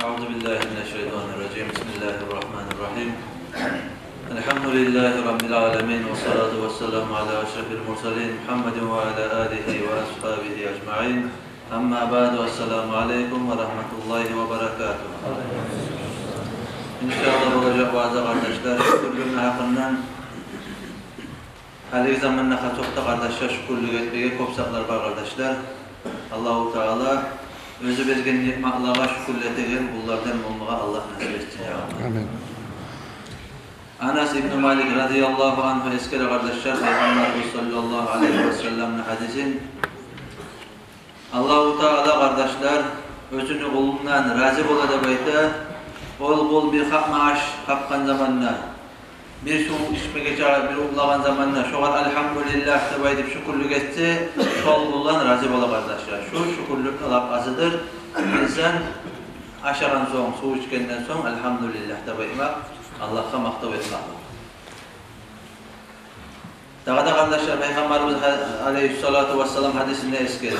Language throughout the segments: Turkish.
Euzu billahi mineşşeytanirracim. Bismillahirrahmanirrahim. Elhamdülillahi rabbil alamin ve salatu vesselamu ala eşrefil murselin Muhammedin ve ala alihi ve ashabihi ecmaîn. Amma ba'du. Esselamu aleyküm ve rahmetullahi ve berekatuhu. İnşallah olacak bazı kardeşler şükürlüğüne hakkından her zamanla çok da kardeşler şükürlük etmeye kopsaklar var kardeşler. Allah-u Teala özü bezgen nimetlerine şükürletigen kullardan olmağa Allah nasip etsin ya Allah. Amin. Anas İbn Malik radıyallahu anh eskere kardeşler Peygamberimiz sallallahu aleyhi ve sellem'in hadisin Allah-u Teala kardeşler özünü kulundan razı bola da bayta ol bir hak maaş kapkan zamanla bir su içmeye çağır bir uğlagan zamanla şoğal elhamdülillah da baytıp şükürlük etse şoğal kullan razı bola kardeşler. Şu şükürlük alap azıdır. İnsan aşağıdan son su içkenden son elhamdülillah da baytmak Allah'a maktav etmek. Daha da kardeşler Peygamberimiz aleyhissalatu vesselam hadisinde eskeri.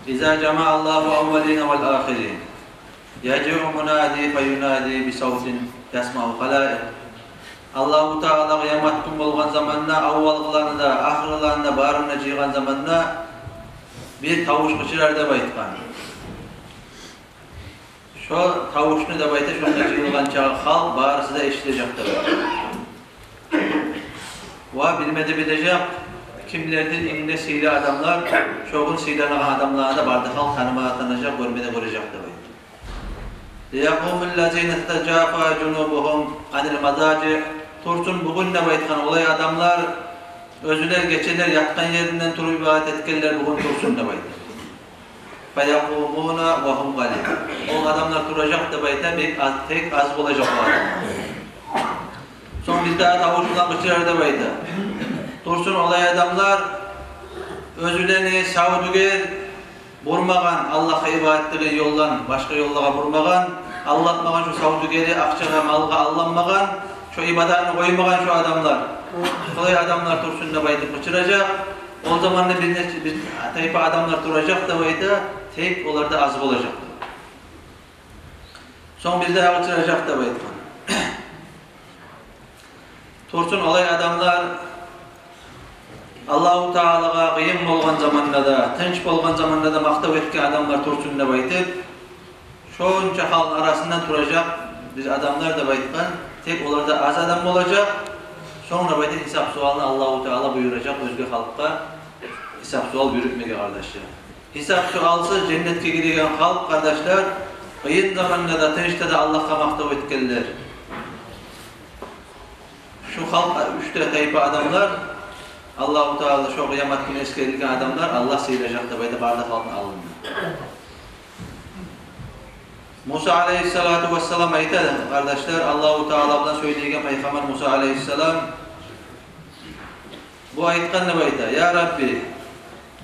İzâ cema'allahu evveline vel âhirin yec'u munâdi feyunâdi bi savtin yasma'u halâik. Allah-u Teala kıyamet gün bolgan zamanna avvalgılarını da ahırlarını da barına jıygan zamanna bir tavuş kıçırar da baytkan. Şu tavuşunu da bayta şonda jıyılgan çağı halk barısı da eşitecek da bayt. Ve bilmedi bilecek kimlerdir inde sihli adamlar şoğun sihlanıgan adamlarına da bardı halk tanımaya tanıyacak, görmede görecek da bayt. لِيَقُومُ الَّذِينَ تَجَافَى جُنُوبُهُمْ عَنِ الْمَضَاجِعِ Tursun bugün ne baytkan olay adamlar özüler geçerler yatkan yerinden turu ibadet etkenler bugün tursun ne bayt. فَيَقُومُونَ وَهُمْ غَلِيمٌ O adamlar duracak da bayta tek az olacak o adamlar. Son bir daha tavuşundan kıçırar da bayta. Tursun olay adamlar özülerini savduger vurmagan, Allah'a ibadetleri yollan, başka yollara vurmagan, Allah'magan şu savdugeri, akçaga, malga allanmagan, şu ibadetini koymagan şu adamlar. Kolay adamlar tursun da baytıp kıçıracak. O zaman da bir tayfa adamlar duracak da bayta, tek onlar da az olacak. Son bir daha kıçıracak da bayta. Tursun olay adamlar Allah-u Teala'ga kıyım bolgan zamanda da, tınç bolgan zamanda da maktav etken adamlar tursun da baytıp şonca halkın arasından duracak bir adamlar da baytıkan tek onlar da az adam olacak. Sonra baytıp hesap sualını Allah-u Teala buyuracak özge halkka hesap sual buyurutmaya kardeşler. Hesap sualsız cennetke giren halk kardeşler kıyın zamanda da tınçta da Allah'a maktav etkenler. Şu halk üçte tayfa adamlar Allah-u Teala şu kıyamet günü eskerilgen adamlar Allah sıyıracak da bayda bardak halkın alındı. Musa aleyhissalatu vesselam ayet kardeşler Allah-u Teala'dan söyleyeceğim Peygamber Musa aleyhisselam bu ayetkan ne bayda? Ya Rabbi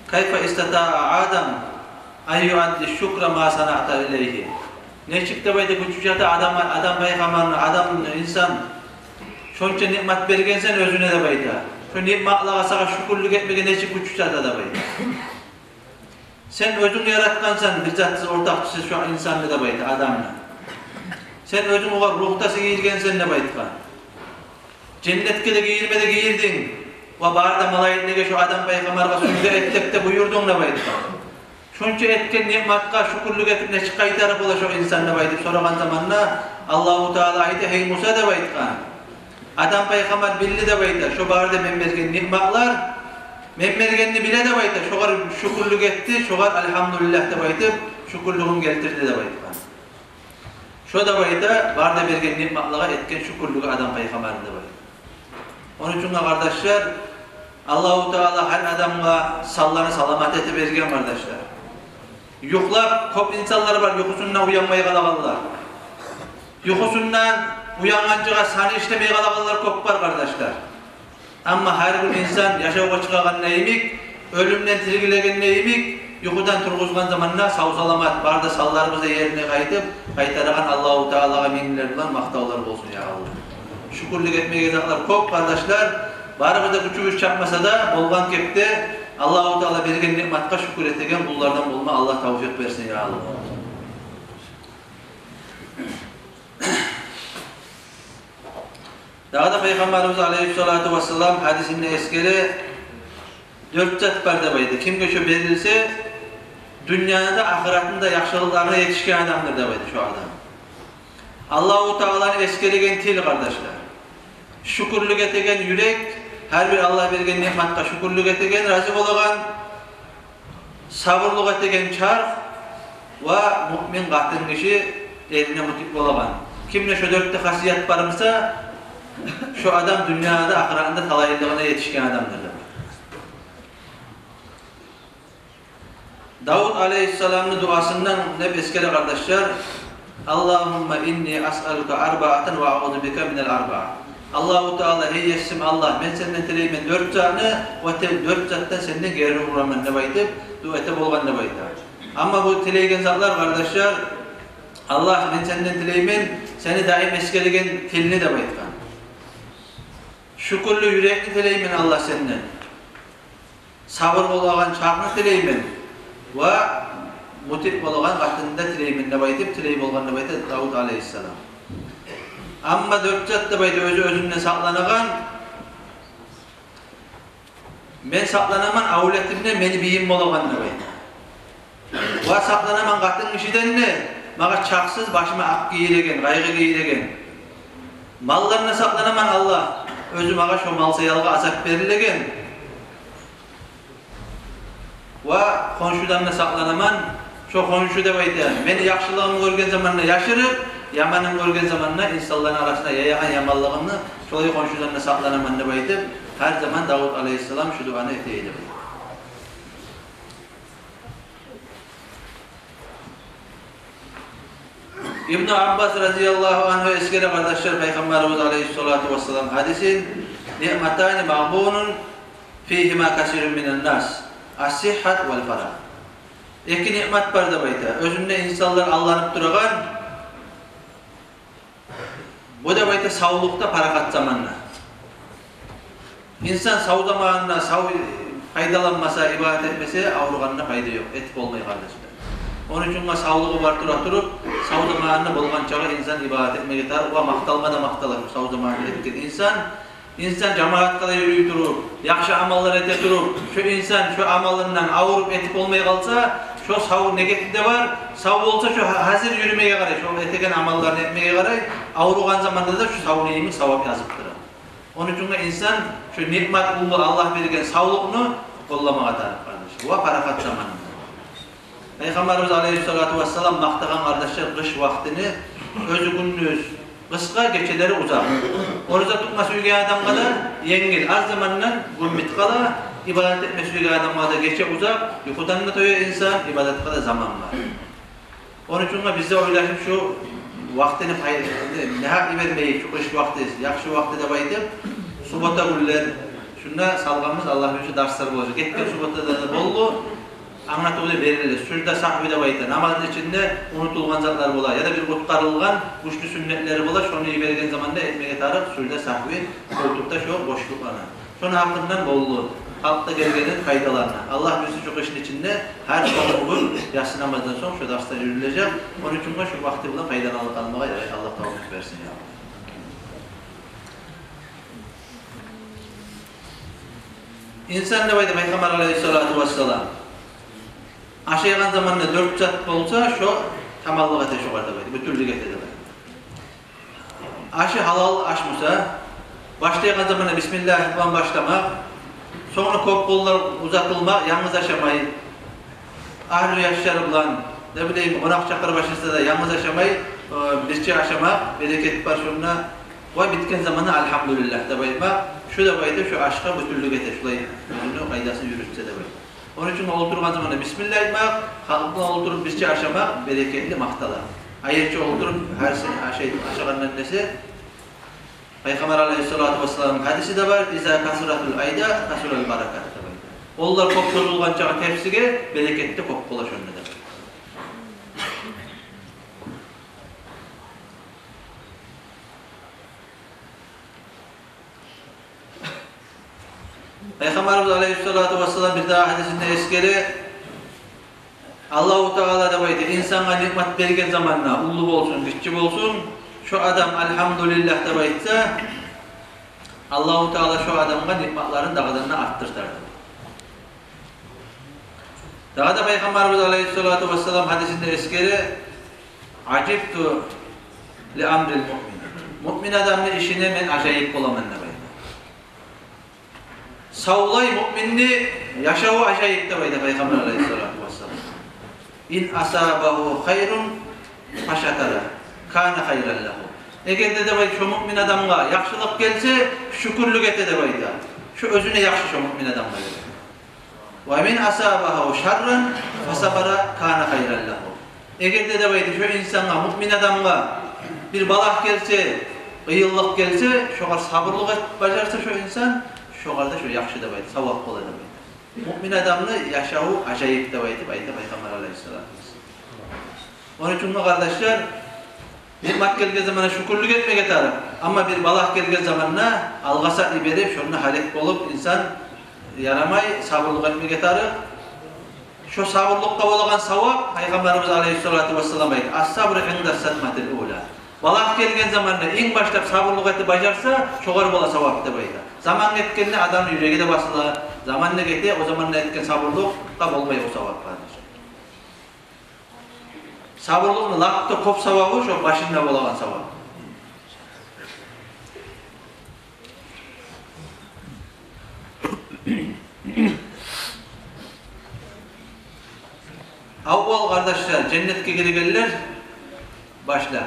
kayfa istata'a Adam an yu'addi şükra ma sana'ta ileyhi. Ne çıktı bayda küçücükte adam peygamberine adam insan şonca nimet bergensen özüne de bayda. Şu nimetlerine sana şükürlük etmeye ne çık küçücükte da bayda. Sen özün yaratkansan bir zatsız ortakçısız şu insanla da bayda adamla. Sen özün o ruhtası giyirgensen ne bayda. Cennetke de giyirmede giyirdin. Ve barda malayetine şu adam peygamberine sözde ettik de buyurdun ne bayda. Şunca etken nimetka şükürlük etip ne çıkayı taraf ola şu insanla bayda. Soragan zamanla Allah-u Teala ayeti hey Musa da bayda. Adam peygamber bildi de bayda. Şu barda memmergen nimetler memmergenini bile de bayda. Şoğar şükürlük etti. Şoğar elhamdülillah da bayda. Şükürlüğün getirdi de bayda. Şu da bayda barda bergen nimetlere etken şükürlüğü adam peygamberinde bayda. Onun için kardeşler Allah-u Teala her adamla sallarını salamat eti bergen kardeşler. Yuklap kop insanlar var yukusundan uyanmaya kalağanlar. Yukusundan uyangancığa sani işlemeye kalağanlar kop var kardeşler. Ama her bir insan yaşağa çıkagan neyimik, ölümden tirgilegen neyimik, yukudan turguzgan zamanla sağ salamat barda sallarımızda yerine kayıtıp kaytaragan Allah-u Teala'ga minlerden maktavlar olsun ya Allah. Şükürlük etmeye gelenler kop kardeşler. Barımızda küçük çapmasa da bolgan kepte Allah-u Teala bergen nimetka şükür etegen kullardan bulma Allah tavfik versin ya Allah. Daha da Peygamberimiz Aleyhisselatü Vesselam hadisinde eskeri 4 zat var debaydı. Kim şu verilse dünyada ahiretinde yaxşılıklarına yetişken adamdır debaydı şu adam. Allah-u Teala'nın eskerigen til kardeşler. Şükürlük etegen yürek, her bir Allah bergen nimetka şükürlük etegen, razı olagan, sabırlık etegen çark ve mümin katın kişi eline mutip olagan. Kimle şu 4 hasiyet varımsa şu adam dünyada ahiretinde talaylığına yetişken adamdır. Davud Aleyhisselam'ın duasından hep eskere kardeşler, Allahümme inni as'aluka arba'aten ve a'udhu bika minel arba'a. Allah-u Teala heyyesim Allah, ben senden tileymen 4 zatını ve 4 zattan senden geri uğraman ne baydı, duete bolgan ne baydı. Ama bu tileygen zatlar kardeşler, Allah ben senden tileymen, seni daim eskeregen tilini de baydıkan. Şükürlü yürekli tileymen Allah senden. Sabır olagan çarkını tileymen. Ve mutip olagan katında tileymen ne baydı, tileyip olgan ne baydı Davud Aleyhisselam. Amma 4 zat da baydı özünden saklanagan. Men saklanaman avletimden meni biyim olagan ne baydı. Ve saklanaman katın işiden ne? Mağa çaksız başıma ak giyiregen, kaygı giyiregen. Mallarına saklanaman Allah. Özü mağa şu mal sayalga azap verilegen. Ve konşudan saklanaman, şu konşu da baydı. Meni yaxşılığımı görgen zamanla yaşırıp, yamanımı görgen zamanla insanların arasında yayan yamallığını şolay konşudan saklanaman ne baydı. Her zaman Davud Aleyhisselam şu duanı eteydi. İbn Abbas radıyallahu anhu eskere kardeşler Peygamberimiz Aleyhissalatu vesselam hadisi ni'matani mağbunun fihima kasirun minen nas as-sihhat vel farah. İki nimet var da bayda. Özünde insanlar allanıp duragan. Bu da bayda sağlıkta parakat zamanla. İnsan sağ zamanına faydalanmasa, ibadet etmese avruganına fayda yok. Etik olmayı kardeşler. Onun için sağlığı var durup, sağ zamanına bolgan çağı insan ibadet etmeye gider. O maktalma da maktalar sağ zamanına etken İnsan cemaat kadar yürüyüp durup, yaxşı amallar ete durup, şu insan şu amallarından avurup etik olmaya kalsa, şu sağ negatif de var, sağ olsa şu hazır yürümeye garay, şu eteken amallarını etmeye garay, avurugan zamanda da şu sağ neyimin savap yazıptır. Onun için insan şu nimet Allah bergen sağlıkını kollamağa tarif kardeşler. O parakat zamanında. Peygamberimiz Aleyhissalatu vesselam maktagan kardeşler kış vaktini özü gündüz kıska geceleri uzak. Oruza tutması uygun adam kadar yengil. Az zamandan gümbit kadar ibadet etmesi uygun adam kadar gece uzak. Yukudan da toyuyor insan, ibadet kadar zaman var. Onun için biz de oylaşıp şu vaktini ne hak vermeyi, şu kış vakti, yakşı vakti de baydıp subota güller, şunda salgamız Allah bir şu dersler olacak. Gitken subota da bollu, anlatığı verilir. Sürde sahvi de baydı. Namazın içinde unutulgan zatlar bolar ya da bir kutkarılgan güçlü sünnetleri bolar. Şunu iyi vergen zamanda etmeye tarıp sürde sahvi koltukta şu boşluklarına. Şunun hakkından bollu. Halkta gelgenin faydalarına. Allah bizi çok işin içinde her sabah bugün yatsı namazdan sonra şu dersler yürülecek. Onun için şu vakti buna faydalanıp almaya Allah tavuk versin ya. İnsan ne baydı Peygamber Aleyhissalatu vesselam. Aşağıyan zamanında 4 zat olsa şu tamallık ete şu kadar baydı. Bütünlük ete de baydı. Aşı halal aşmasa başlayan zamanında Bismillahirrahmanirrahim başlamak. Sonra kopkollar uzatılma, yalnız aşamayı, ahli yaşları bulan, ne bileyim, konak çakır başında da yalnız aşamayı, birçi aşama, bereket var şunla, ve bitken zamanı elhamdülillah da bayma, şu da baydı, şu aşka bütünlük ete, şulay, bütünlük kaydasını yürütse de baydı. Onun için oturgan zamanı Bismillahirrahmanirrahim, halkına oturup birçi aşama, bereketli maktalar. Ayırçı oturup, her şey aşağının annesi, Peygamber Aleyhissalatu vesselam'ın hadisi de var. İza kasratul ayda kasrul barakat da var. Onlar kop bozulgan çağı tepsige bereketli kop bola şönde de. Peygamberimiz Aleyhissalatu vesselam bir daha hadisinde eskeri Allah-u Teala da baydı. İnsana nimet bergen zamanla ullu olsun, güçlü olsun. Şu adam elhamdülillah da baytsa Allahu Teala şu adamga nimetlerin dağıdığını arttırtardı. Daha da Peygamberimiz Aleyhisselatü Vesselam hadisinde eskeri acibtu li amril mu'min. Mu'min adamın işine men acayip olamam ne bayda. Savlay mu'minni yaşavu acayip de bayda Peygamber Aleyhisselatü Vesselam. İn asabahu hayrun faşakara kana hayran lahu. Eğer de bayda şu mu'min adamga yaxşılık gelse şükürlük ete de bayda. Şu özüne yaxşı şu mu'min adamga. Ve min asabahu şerran fasabara kana hayran lahu. Eğer de bayda şu insana mu'min adamga bir balak gelse, ıyıllık gelse, şoğar sabırlık bacarsa şu insan, şoğarda şu yaxşı da baydı, savak ola da baydı. Mümin adamını yaşavu acayip da baydı, Peygamber Aleyhisselatü Vesselam. Onun için kardeşler, nimet geldiği zamana şükürlük etmek yeter. Ama bir balak geldiği zamanına algasa iberip, şununla halek olup insan yaramay, sabırlık etmek yeter. Şu sabırlıkta olan savak, Peygamberimiz Aleyhisselatü Vesselam baydı. As-sabr inda satmatil ula. Balak gelgen zamanında en başta sabırlık eti bacarsa çoğar bola savap da bayda. Zaman etkenine adam yüreğe de basıla. Zaman ne gitti o zaman ne etken sabırlık da olmayı o savap kardeş. Sabırlığın lakta kop savabı şu başında olan savap. Avval kardeşler cennetke giregeller başla.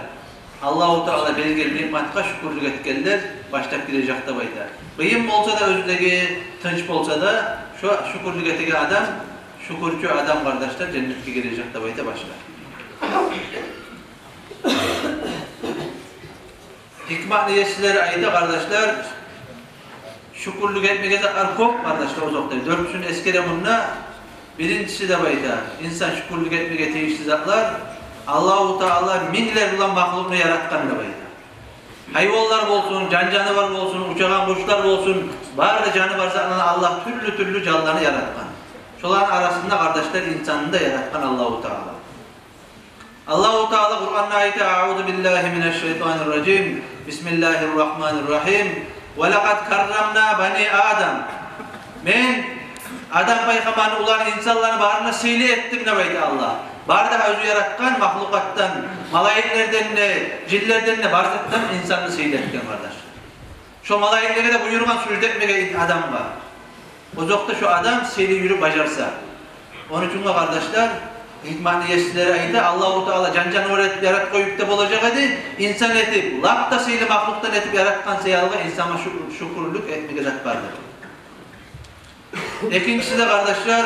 Allahu Teala belgeli nimetka şükürlük etkenler başlap girecek de bayda. Kıyım olsa da özündeki tınç olsa da şu şükürlük etken adam, şükürcü adam kardeşler cennetke girecek de bayda başlar. Hikmet niyesileri ayda kardeşler şükürlük etmeye arkop kardeşler uzakta. Dörtüsünün eskere bununla birincisi de bayda. İnsan şükürlük etmeye teyişli zatlar Allahu Teala minler olan mahlukunu yaratkan da bayda. Hayvanlar olsun, canavar olsun, uçağan kuşlar olsun, var da canı varsa Allah türlü canlıları yaratkan. Şuların arasında kardeşler insanını da yaratkan Allahu Teala. Allahu Teala Kur'an'da ayette "A'udhu billahi mineşşeytanirracim. Bismillahirrahmanirrahim. Ve lekad karramna bani Adam." Men Adam peygamberini ulan insanların barına sili ettim ne bayda Allah. Barda özü yaratkan mahlukattan, malaiklerden ne, cillerden ne, barzattan insanını seyretken kardeş. Şu malaiklere de buyurgan sürücü etmeye adam var. O zokta şu adam seyri yürü bacarsa. Onun için kardeşler, hikmet niyesileri ayında Allah-u Teala can öğretip yarat koyup da olacak edi, insan etip, lapta seyri mahluktan etip yaratkan seyalga insana şükürlük etmeye zat vardır. İkincisi de kardeşler,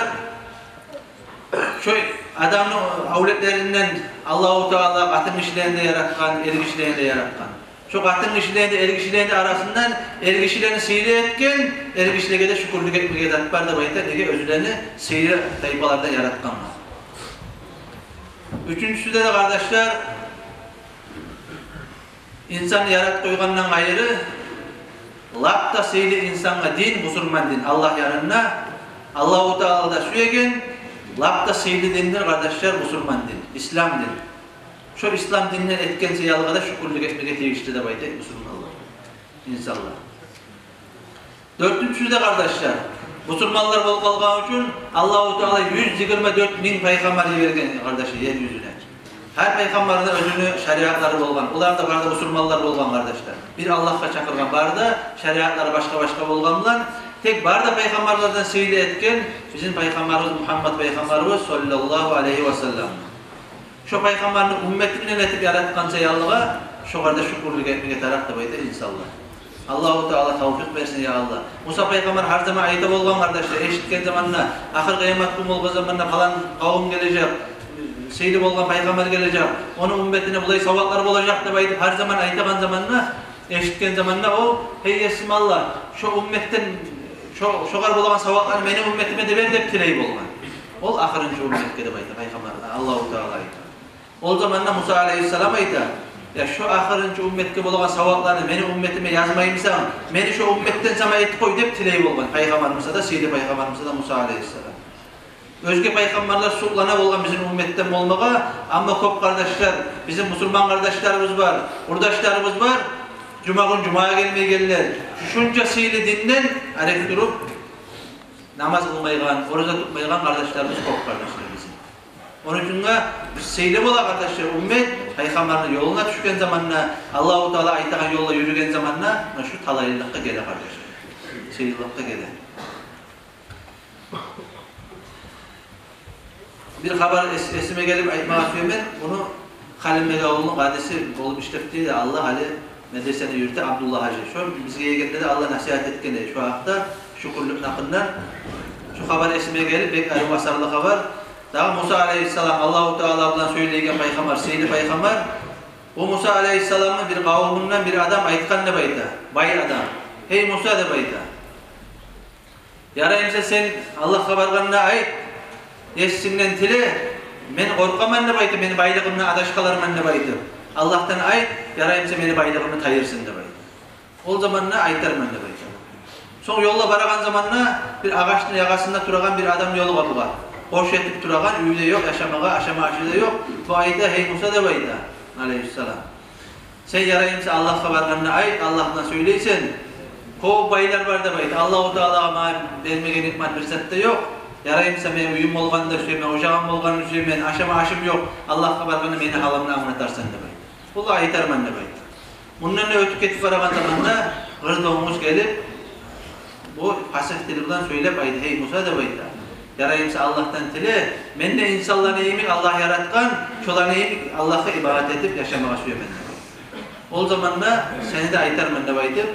şu adamın avletlerinden Allah-u Teala katın işlerinde yaratkan, erik işlerinde yaratkan. Şu katın işlerinde, erik işlerinde arasından erik işlerini seyri etken, erik işlerine de şükürlük etmeye zatlar da bayıta nege özülerini seyri tayfalarda yaratkanlar. Üçüncüsü de kardeşler, insan yarat koygandan ayrı, lapta seyri insana din, musulman din, Allah yanına, Allah-u Teala da süyegen, lapta seyri dindir kardeşler, musulman din, İslam din. Şu İslam dininden etken seyalığa da şükürlük etmeye teyişti de bayda Müslümanlar, insanlar. Dördüncüsü de kardeşler, Müslümanlar bol kalgan için Allah-u Teala 124.000 peygamberi vergen kardeşler yeryüzüne. Her peygamberin özünü şeriatları bolgan, ular da barda Müslümanlar bolgan kardeşler. Bir Allah'a çakırgan barda şeriatları başka bolganlar. Tek barda peygamberlerden seyli etken bizim peygamberimiz Muhammed peygamberimiz sallallahu aleyhi ve sellem. Şu peygamberin ümmetini etip yaratkan seyallığa şu kadar şükürlük etmeye taraf da bayda insanlar. Allah-u Teala tavfik versin ya Allah. Musa peygamber her zaman ayette bolgan kardeşler, eşitken zamanla, ahir kıyamet günü olgan zamanla falan kavim gelecek, seyli bolgan peygamber gelecek, onun ümmetine bulay savaklar olacak da bayda her zaman ayetkan zamanla, eşitken zamanla o, hey yesim Allah, şu ümmetten, şu kadar bolgan savaklar benim ümmetime de ben de tileyip olgan. Ol ahirinci ümmetke de bayda peygamber, Allah-u Teala ayette. O zamanla Musa aleyhisselam ayette, ya şu ahirinci ümmetke bolgan savaklarını benim ümmetime yazmayımsan, beni şu ümmetten sana et koy deyip tileyip olgan. Peygamberimize de, Seydi Peygamberimize de Musa aleyhisselam. Özge peygamberler suklana bolgan bizim ümmetten olmağa, ama kop kardeşler, bizim Müslüman kardeşlerimiz var, urdaşlarımız var. Cuma gün Cuma'ya gelmeye gelirler. Şunca sihirli dinden arek durup namaz kılmaygan, oruza tutmaygan kardeşlerimiz çok kardeşler bizim. Onun için de sihirli bola kardeşler, ümmet Peygamber'in yoluna düşken zamanla, Allah-u Teala aytagan yolla yürügen zamanla şu talaylılıkka gelir kardeşler. Sihirlilikka gelir. Bir haber esime gelip aytmağa söylemen, bunu Halim Megaoğlu'nun kadesi olup işlettiği de Allah Ali medreseni yürüttü Abdullah Hacı. Şu bizge geldi de Allah nasihat etken şu hafta şükürlük nakından şu haber esime gelip bek ayrı basarlı haber. Daha Musa Aleyhisselam Allah-u Teala bilen söyleygen peygamber, seyli peygamber. O Musa Aleyhisselam'ın bir kavminden bir adam aytkan ne bayta? Bay adam. Hey Musa de bayta. Yarayımsa sen Allah haberganına ait Essinden tili, men korkaman ne baytı, meni baylığımla adaşkalarman ne baytı. Allah'tan ayt, yarayımsa meni baylığımı tayırsın ne baytı. O zamanla aytarman ne baytı. Son yolla baragan zamanla bir ağaçın yagasında duragan bir adam yolu kapıga. Hoş etip duragan, üyde yok, yaşamaga, aşama aşıda yok. Bu ayda hey Musa de baytı. Aleyhisselam. Sen yarayımsa Allah haberganına ayt, Allah'tan söyleysen. Kov baylar var da baytı. Allah-u Teala'ma vermegen ikmat bir sette yok. Yarayımsa men uyum olganda söylemen, ocağım olganda söylemen, aşama aşım yok. Allah haberganı meni halamını anlatarsan demey. Bu aytarman demey. Bundan ötüp ketip baragan zamanda gırdoğumuz gelip bu pasif dili bilen söylep aydı. Hey Musa demeydi. Yarayımsa Allah'tan tili, men de insanların iyimik Allah yaratkan, çolan iyimik Allah'a ibadet edip yaşamaya söylemen demey. O zamanla seni de aytarman demeydi.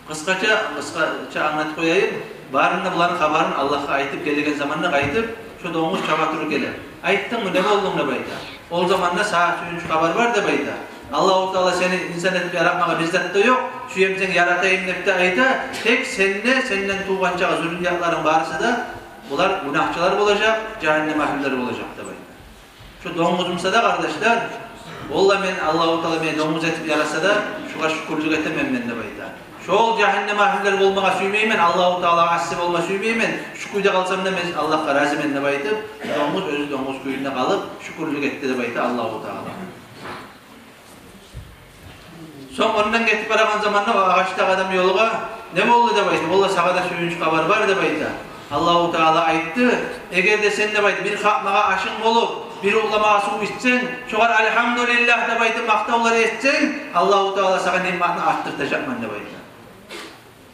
Kıskaça anlat koyayım. Barında bulan haberin Allah'a aytıp gelegen zamanına aytıp şu doğmuş çabatırı gelir. Ayttın mı ne oldun da bayda? O zamanla saat suyuncu haber var da bayda. Allah-u Teala seni insan edip yaratmağa bizzat da yok. Şu yemsen yaratayım nepte ayta. Tek seninle senden tuğancağa zürriyatların barısı da bunlar günahçılar olacak, cehennem ahilleri olacak da bayda. Şu domuzumsa da kardeşler, Vallahi men Allah-u Teala beni domuz etip yaratsa da şuna şükürlük etemem men de bayda. Şol cehennem ahilleri olmağa süymeymen, Allah-u Teala asip olma süymeymen, şu kuyda kalsam da men Allah'a razı men de baytıp, domuz özü domuz kuyunda kalıp şükürlük etti de baytı Allah-u Teala. Son ondan getip baragan zamanla o ağaçta adam yoluğa ne oldu da baytı? Vallahi sağda suyuncu kabar var da baytı. Allah-u Teala ayttı, eğer de sen de baytı bir kalkmağa aşın olup, bir ulamağa su içsen, şoğar elhamdülillah da baytı maktavları etsen, Allah-u Teala sana nimetini arttırtacak men de baytı.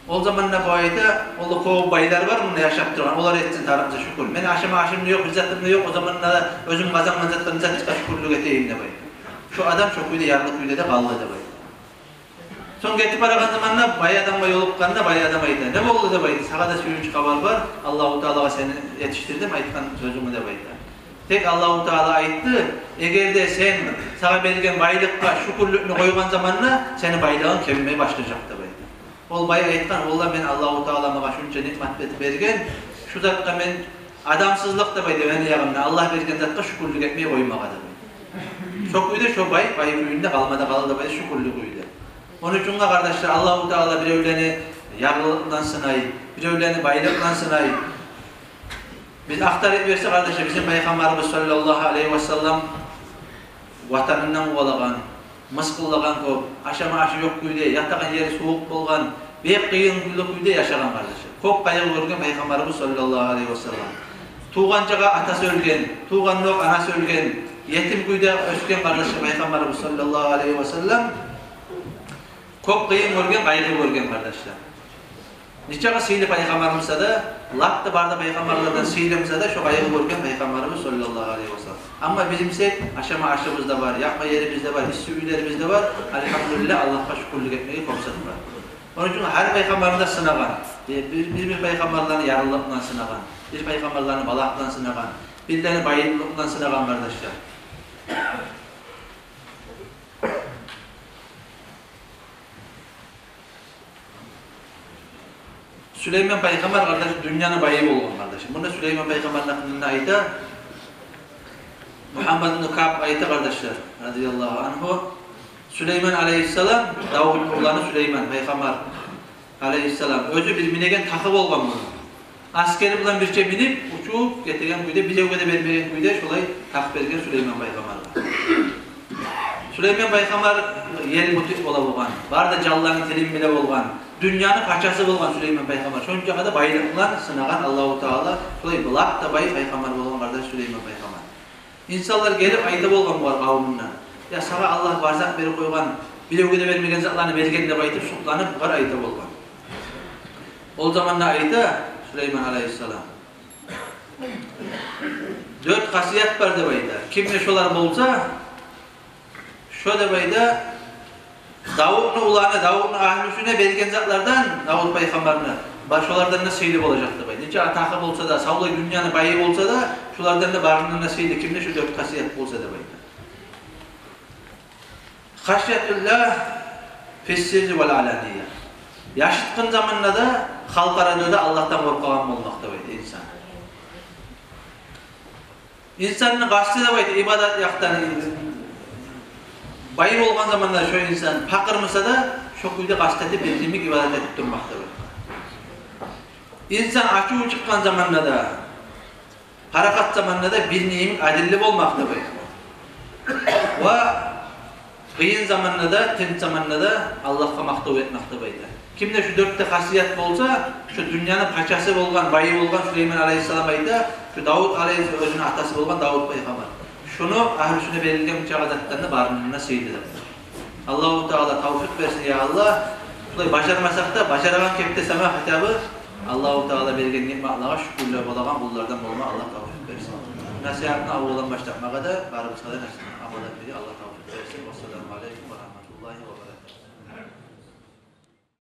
O zamanla bu ayda o kov baylar var mı yaşap duran, onlar etsin tarafımıza şükür. Men aşama aşımda yok, bizzatımda yok, o zamanla özüm kazanman zatlarını zatıska şükürlük eteyim de baytı. Şu adam çok uyda, yarlık uyda da kaldı da baytı. Son getip aragan zamanla bay adamla yolukkanında bay adam aydı. Ne oldu da baytı? Sağda suyuncu kabar var, Allah-u Teala'ya seni yetiştirdim, aytkan sözümü de baytı. Tek Allah-u Teala ayttı, eğer de sen sana belgen baylıkka şükürlükünü koygan zamanla seni baylığın kemimeye başlayacak da baytı. Ol bay aytkan, ola men Allah-u Teala'ma şunca nimet bergen, şu zatka men adamsızlık da baytı beni yağımda, Allah bergen zatka şükürlük etmeye koymağa da baytı. Çok uydu, şu bay kuyunda kalmada kalı da baytı şükürlük uydu. Onun için kardeşler Allah-u Teala bir evleni yarlılıktan sınayı, bir evleni baylıktan sınayı. Biz aktarıp verse kardeşler, bizim Peygamberimiz sallallahu aleyhi ve sellem vatanından olagan, mıskıllagan kop, aşama aşı yok kuyda, yatağın yeri soğuk bolgan, bek kıyın kuyda yaşagan kardeşler. Kop kayıp görgen Peygamberimiz sallallahu aleyhi ve sellem. Tuğancağa atası ölgen, tuğan yok anası ölgen, yetim kuyda ösken kardeşler Peygamberimiz sallallahu aleyhi ve sellem. Kop kıyın görgen, kaygı görgen kardeşler. Niçağa sihirli Peygamberimizde de, laktı barda Peygamberlerden sihirimizde de şu kaygı görgen Peygamberimiz sallallahu aleyhi ve sellem. Ama bizimse aşama aşımızda var, yapma yerimizde var, üylerimizde var. Elhamdülillah Allah'a şükürlük etmeyi komşadı var. Onun için her Peygamberinde sınagan, bir Peygamberlerini yarıllıkla sınagan, bir Peygamberlerini balakla sınagan, birilerini bayıllıkla sınagan kardeşler. Süleyman Peygamber kardeşim dünyanın bayığı olgun kardeşim. Bunda Süleyman Peygamber'in ayeti Muhammed bin Ka'b ayeti kardeşler radıyallahu anhu. Süleyman aleyhisselam Davud'un oğlanı Süleyman Peygamber aleyhisselam özü bir minegen takıp olgan bunu. Askeri bilen bir şey binip uçup getirgen kuyda bir evde vermegen kuyda şolay takıp bergen Süleyman Peygamber. Süleyman Peygamber yer mutluluk ola bolgan. Barda jallanın tilim bile bolgan. Dünyanın paçası bolgan Süleyman Peygamber. Şonca kadar baylıklan sınagan Allahu Teala. Şolay bulak da bay Peygamber bolgan kardeş Süleyman Peygamber. İnsanlar gelip ayta bolgan var kavmuna. Ya sana Allah barzak beri koygan, bilewge de vermegen zatlarını bergen de baytıp şuklanıp var ayta bolgan. O zamanla ayta Süleyman Aleyhisselam. 4 kasiyet var de bayda. Kimle şolar bolsa şo de bayda Davud'un ulağına, Davud'un ahlüsüne bergen zatlardan Davud Peygamberine başolardan da seylip olacaktı bayda. Nece atakı bolsa da, savlay dünyanın bayı bolsa da şolardan da barınlarına seylip kimle şu 4 kasiyet bolsa da bayda. Haşyetullah fissirri vel alaniye. Yaşıtkın zamanında da halk arada Allah'tan korkağan olmakta bayda insan. İnsanın gastı da bayda ibadat yaktan bayı olgan zamanda şu insan fakırmasa da şu kuyda gasteti bildiğimi ibadet edip durmakta bayda. İnsan açığı çıkan zamanda da harakat zamanında da bir nimet adilli olmakta bayda. Ve kıyın zamanında da, temiz zamanında da Allah'a maktav etmekte bayda. Kimde şu 4 hasiyet olsa, şu dünyanın paçası olgan, bayı olgan Süleyman Aleyhisselam bayda, şu Davud Aleyhisselam özünün atası olgan Davud Peygamber. Şunu ahlüsüne verilgen mücadetlerinde barınına seyirdiler. Allah-u Teala tavfik versin ya Allah. Şurayı başarmasak da, başaragan kepte sama hitabı Allah-u Teala verilgen nimetlerine şükürler bolagan kullardan olma Allah tavfik versin. Nasihatına avrulan başlatmaya da barımızda da nasihatına avrulan biri Allah tavfik versin. Vesselamu aleykum.